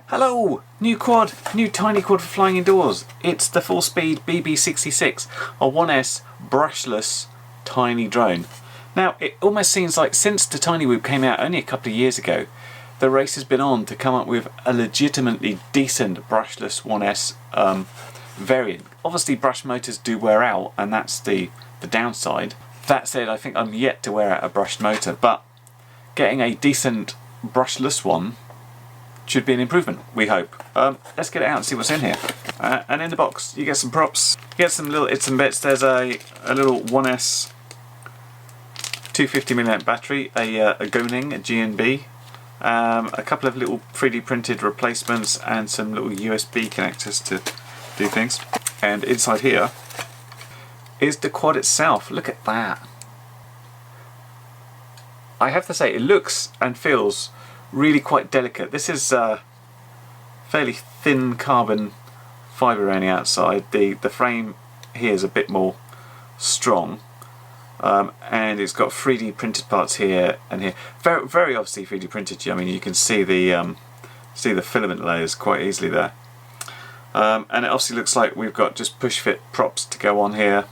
Hello! New quad, new tiny quad for flying indoors. It's the Speed Beebee-66, a 1S brushless tiny drone. Now, it almost seems like since the Tiny Whoop came out only a couple of years ago, the race has been on to come up with a legitimately decent brushless 1S variant. Obviously, brush motors do wear out, and that's the downside. That said, I think I'm yet to wear out a brushed motor, but getting a decent brushless one should be an improvement, we hope. Let's get it out and see what's in here. And in the box, you get some props, you get some little bits and bits. There's a little 1S 250 mAh battery, a Goning, a GNB, a couple of little 3D printed replacements, and some little USB connectors to do things. And inside here is the quad itself. Look at that. I have to say, it looks and feels really quite delicate. This is fairly thin carbon fibre around the outside. The frame here is a bit more strong, and it's got 3D printed parts here and here. Very obviously 3D printed. I mean, you can see the filament layers quite easily there. And it obviously looks like we've got just push fit props to go on here,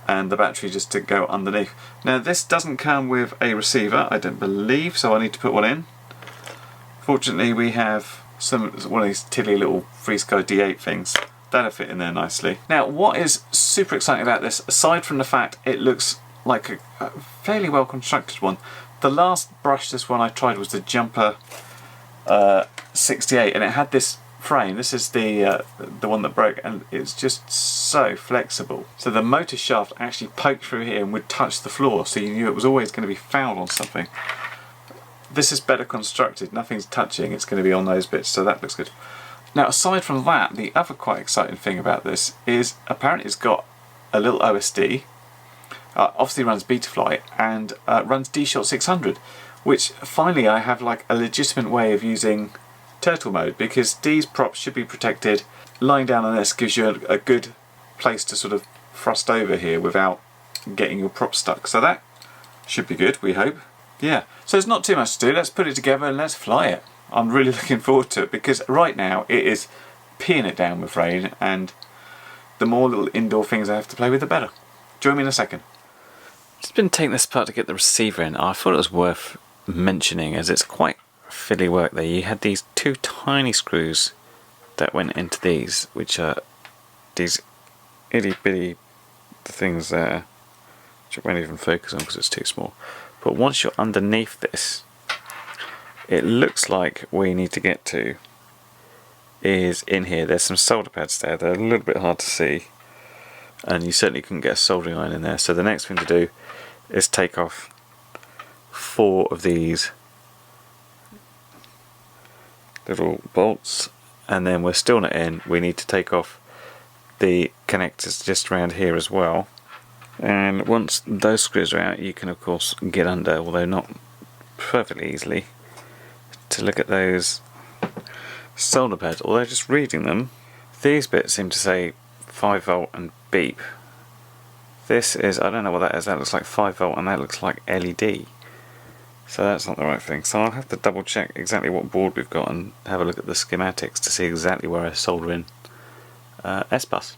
and the battery just to go underneath. Now, this doesn't come with a receiver, I don't believe, so I need to put one in. Fortunately, we have one of these tiddly little FreeSky D8 things. That'll fit in there nicely. Now, what is super exciting about this, aside from the fact it looks like a fairly well constructed one, the last brushless one I tried was the Jumper 68, and it had this frame. This is the one that broke, and it's just so flexible. So the motor shaft actually poked through here and would touch the floor, so you knew it was always going to be fouled on something. This is better constructed, nothing's touching, it's going to be on those bits, so that looks good. Now, aside from that, the other quite exciting thing about this is apparently it's got a little OSD, obviously runs Betaflight, and runs D-Shot 600, which finally I have like a legitimate way of using turtle mode, because these props should be protected. Lying down on this gives you a good place to sort of thrust over here without getting your prop stuck, so that should be good, we hope. Yeah, so there's not too much to do. Let's put it together and let's fly it. I'm really looking forward to it, because right now it is peeing it down with rain, and the more little indoor things I have to play with, the better. Join me in a second. Just been taking this apart to get the receiver in. I thought it was worth mentioning, as it's quite fiddly work there. You had these two tiny screws that went into these, which are these itty bitty things there, which I won't even focus on because it's too small. But once you're underneath this, it looks like where you need to get to is in here. There's some solder pads there. They're a little bit hard to see, and you certainly couldn't get a soldering iron in there. So the next thing to do is take off 4 of these little bolts, and then we're still not in. We need to take off the connectors just around here as well. And once those screws are out, you can of course get under, although not perfectly easily, to look at those solder pads. Although just reading them, these bits seem to say 5 volt and beep. This is, I don't know what that is, that looks like 5 volt and that looks like LED. So that's not the right thing. So I'll have to double check exactly what board we've got and have a look at the schematics to see exactly where I solder in S-Bus.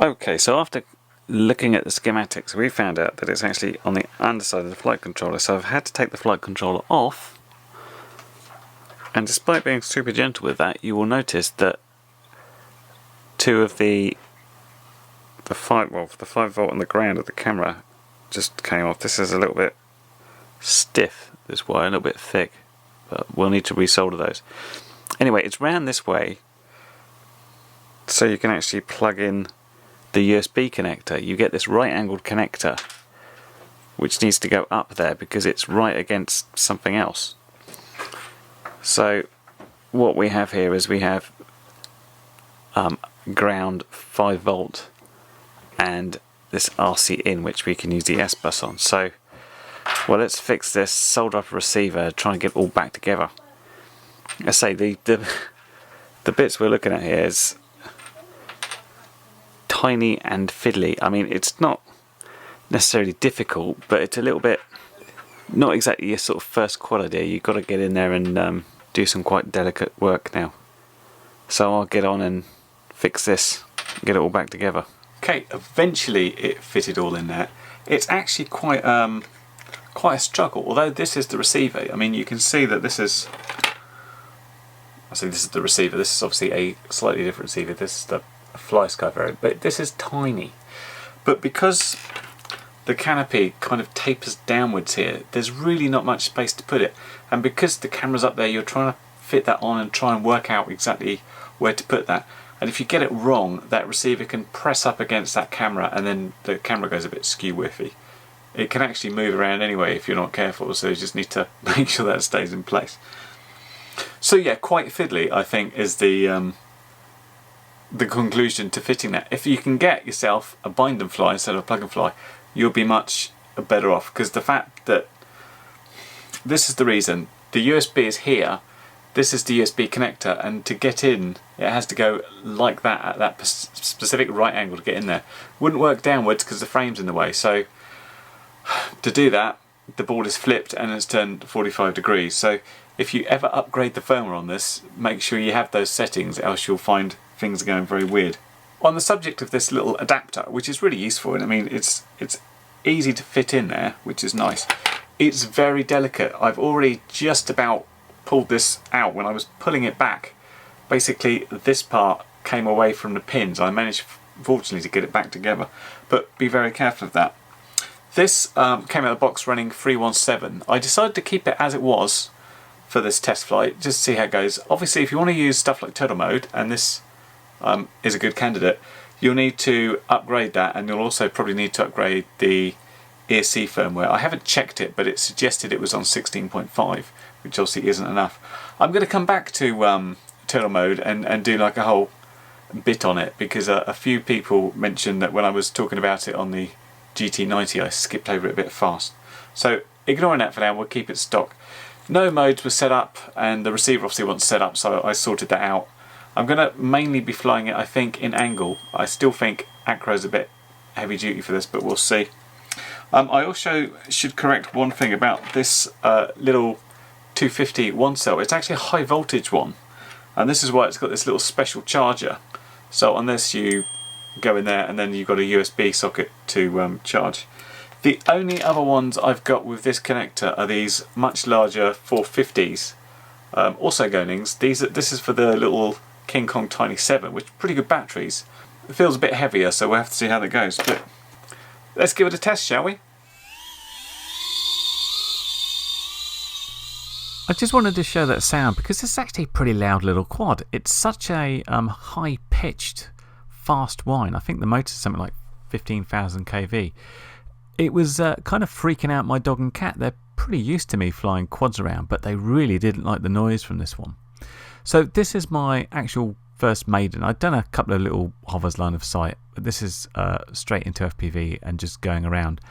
Okay, so after looking at the schematics, we found out that it's actually on the underside of the flight controller, so I've had to take the flight controller off, and despite being super gentle with that, you will notice that 2 of the 5 volt and the ground of the camera just came off. This is a little bit stiff, this wire, a little bit thick, but we'll need to resolder those. Anyway, it's round this way, so you can actually plug in the USB connector. You get this right angled connector which needs to go up there because it's right against something else. So what we have here is we have ground 5 volt and this RC in, which we can use the S-Bus on. So, well, let's fix this, solder up a receiver, try and get it all back together. I say the bits we're looking at here is tiny and fiddly. I mean, it's not necessarily difficult, but it's a little bit not exactly your sort of first quad idea. You've got to get in there and do some quite delicate work now. So I'll get on and fix this, get it all back together. Okay, eventually it fitted all in there. It's actually quite a struggle, although this is the receiver. I mean, you can see that this is the receiver. This is obviously a slightly different receiver. This is the Fly Sky variant, but this is tiny. But because the canopy kind of tapers downwards here, there's really not much space to put it. And because the camera's up there, you're trying to fit that on and try and work out exactly where to put that. And if you get it wrong, that receiver can press up against that camera and then the camera goes a bit skew-whiffy. It can actually move around anyway if you're not careful, so you just need to make sure that stays in place. So yeah, quite fiddly, I think, is the conclusion to fitting that. If you can get yourself a bind and fly instead of a plug and fly, you'll be much better off, because the fact that this is the reason the USB is here, this is the USB connector, and to get in it has to go like that at that specific right angle to get in there. Wouldn't work downwards because the frame's in the way, so to do that the board is flipped and it's turned 45 degrees. So if you ever upgrade the firmware on this, make sure you have those settings, else you'll find things are going very weird. On the subject of this little adapter, which is really useful, and I mean it's easy to fit in there, which is nice. It's very delicate. I've already just about pulled this out. When I was pulling it back, basically this part came away from the pins. I managed, fortunately, to get it back together, but be very careful of that. This came out of the box running 317. I decided to keep it as it was for this test flight, just to see how it goes. Obviously, if you want to use stuff like turtle mode, and this is a good candidate, you'll need to upgrade that, and you'll also probably need to upgrade the ESC firmware. I haven't checked it, but it suggested it was on 16.5, which obviously isn't enough. I'm going to come back to turtle mode and do like a whole bit on it, because a few people mentioned that when I was talking about it on the GT90 I skipped over it a bit fast. So ignoring that for now, we'll keep it stock. No modes were set up, and the receiver obviously wasn't set up, so I sorted that out. I'm going to mainly be flying it, I think, in angle. I still think acro's a bit heavy duty for this, but we'll see. I also should correct one thing about this little 250 one cell. It's actually a high voltage one, and this is why it's got this little special charger. So unless you go in there and then you've got a USB socket to charge. The only other ones I've got with this connector are these much larger 450s, also Gonings. This is for the little King Kong Tiny 7, which are pretty good batteries. It feels a bit heavier, so we'll have to see how that goes. But let's give it a test, shall we? I just wanted to show that sound because it's actually a pretty loud little quad. It's such a high-pitched, fast whine. I think the motor's something like 15,000 kV. It was kind of freaking out my dog and cat. They're pretty used to me flying quads around, but they really didn't like the noise from this one. So this is my actual first Maiden. I'd done a couple of little hovers line of sight, but this is straight into FPV and just going around.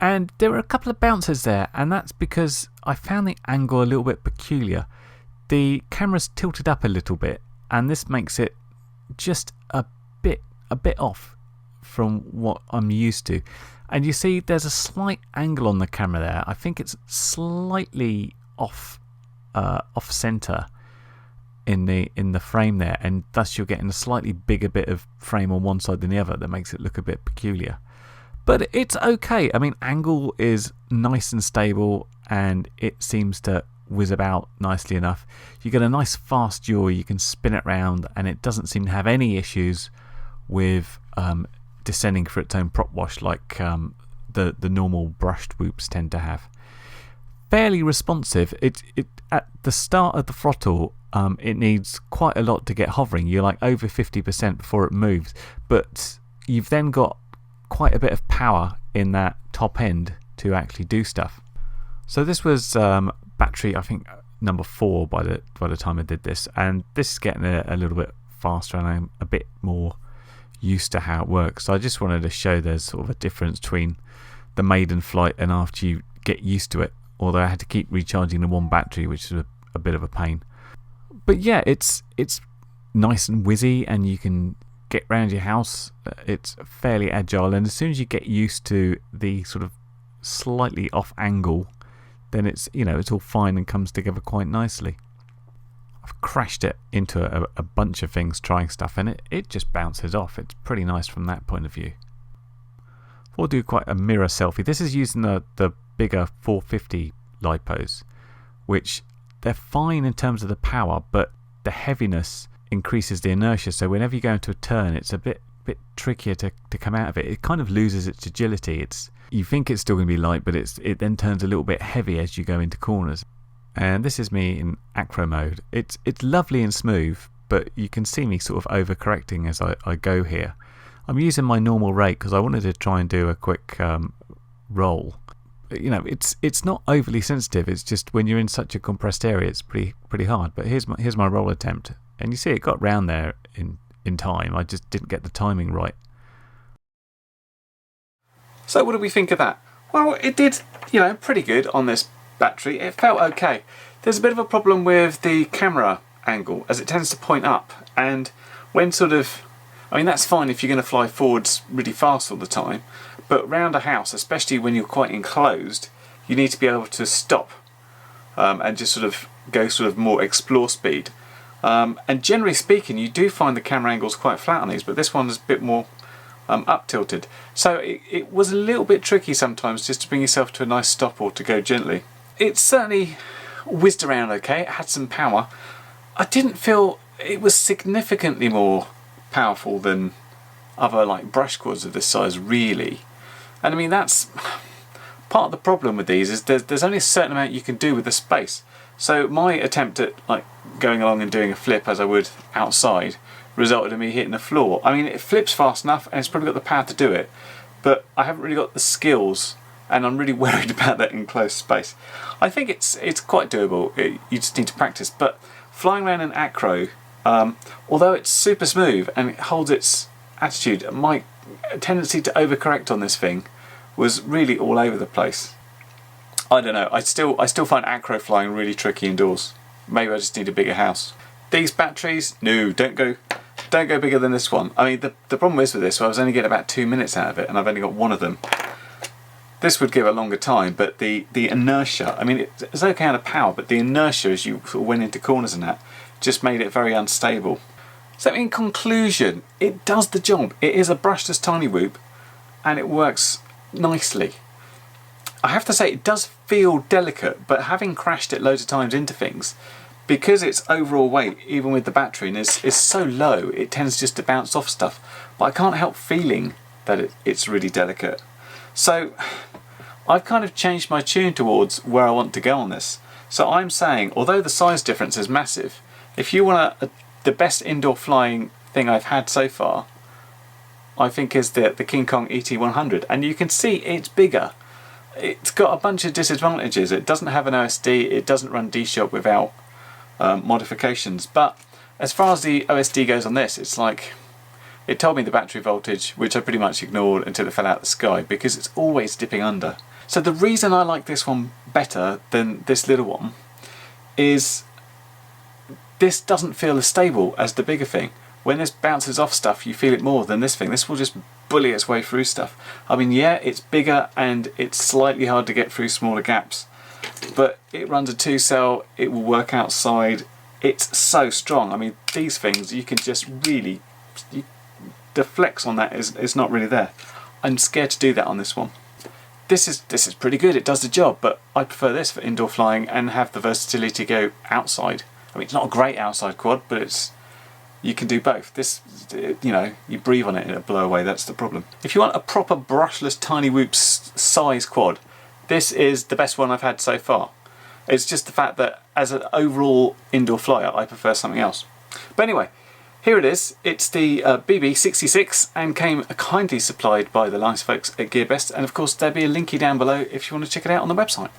And there were a couple of bounces there, and that's because I found the angle a little bit peculiar. The camera's tilted up a little bit, and this makes it just a bit off from what I'm used to. And you see there's a slight angle on the camera there. I think it's slightly off center in the frame there, and thus you're getting a slightly bigger bit of frame on one side than the other that makes it look a bit peculiar. But it's okay. I mean, angle is nice and stable, and it seems to whiz about nicely enough. You get a nice fast yaw, you can spin it round, and it doesn't seem to have any issues with descending for its own prop wash like the normal brushed whoops tend to have. Fairly responsive. It at the start of the throttle, it needs quite a lot to get hovering. You're like over 50% before it moves, but you've then got quite a bit of power in that top end to actually do stuff. So this was battery, I think, number 4 by the time I did this, and this is getting a little bit faster, and I'm a bit more used to how it works. So I just wanted to show there's sort of a difference between the Maiden flight and after you get used to it, although I had to keep recharging the one battery, which is a bit of a pain. But yeah, it's nice and whizzy, and you can get around your house. It's fairly agile, and as soon as you get used to the sort of slightly off angle, then it's all fine and comes together quite nicely. I've crashed it into a bunch of things trying stuff, and it just bounces off. It's pretty nice from that point of view. We'll do quite a mirror selfie. This is using the bigger 450 lipos, which they're fine in terms of the power, but the heaviness increases the inertia, so whenever you go into a turn it's a bit trickier to come out of it. It kind of loses its agility. You think it's still going to be light, but it then turns a little bit heavy as you go into corners. And this is me in acro mode. It's lovely and smooth, but you can see me sort of overcorrecting as I go here. I'm using my normal rate because I wanted to try and do a quick roll. You know, it's not overly sensitive. It's just when you're in such a compressed area, it's pretty hard. But here's my roll attempt, and you see it got round there in time. I just didn't get the timing right. So what do we think of that? Well, it did, pretty good on this battery. It felt okay. There's a bit of a problem with the camera angle, as it tends to point up, and when that's fine if you're going to fly forwards really fast all the time, but round a house, especially when you're quite enclosed, you need to be able to stop and just go more explore speed. And generally speaking, you do find the camera angles quite flat on these, but this one is a bit more up tilted. So it was a little bit tricky sometimes just to bring yourself to a nice stop or to go gently. It certainly whizzed around okay. It had some power. I didn't feel it was significantly more powerful than other brush quads of this size, really. And I mean, that's part of the problem with these, is there's only a certain amount you can do with the space. So my attempt at going along and doing a flip as I would outside resulted in me hitting the floor. I mean, it flips fast enough and it's probably got the power to do it, but I haven't really got the skills, and I'm really worried about that enclosed space. I think it's quite doable. You just need to practice. But flying around in acro, although it's super smooth and it holds its attitude, my tendency to overcorrect on this thing was really all over the place. I don't know. I still find acro flying really tricky indoors. Maybe I just need a bigger house. These batteries, no, don't go bigger than this one. I mean, the problem is with this, I was only getting about 2 minutes out of it, and I've only got one of them. This would give a longer time, but the inertia, I mean, it's okay on the power, but the inertia as you went into corners and that just made it very unstable. So in conclusion, it does the job. It is a brushless tiny whoop, and it works nicely. I have to say, it does feel delicate, but having crashed it loads of times into things, because its overall weight, even with the battery, is so low, it tends just to bounce off stuff. But I can't help feeling that it's really delicate. So I've kind of changed my tune towards where I want to go on this. So I'm saying, although the size difference is massive, if you want the best indoor flying thing I've had so far, I think is the King Kong ET100. And you can see it's bigger. It's got a bunch of disadvantages. It doesn't have an OSD, it doesn't run D-Shock without modifications. But as far as the OSD goes on this, it's it told me the battery voltage, which I pretty much ignored until it fell out of the sky, because it's always dipping under. So the reason I like this one better than this little one is this doesn't feel as stable as the bigger thing. When this bounces off stuff, you feel it more than this thing. This will just bully its way through stuff. I mean, yeah, it's bigger and it's slightly hard to get through smaller gaps, but it runs a 2-cell, it will work outside. It's so strong. I mean, these things, you can just really... the flex on that is not really there. I'm scared to do that on this one. This is pretty good, it does the job, but I prefer this for indoor flying and have the versatility to go outside. I mean, it's not a great outside quad, but you can do both. This, you breathe on it and it'll blow away, that's the problem. If you want a proper brushless tiny whoop size quad, this is the best one I've had so far. It's just the fact that as an overall indoor flyer, I prefer something else. But anyway, here it is. It's the Beebee-66 and came kindly supplied by the nice folks at Gearbest, and of course there'll be a linky down below if you want to check it out on the website.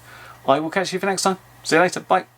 I will catch you for next time. See you later. Bye.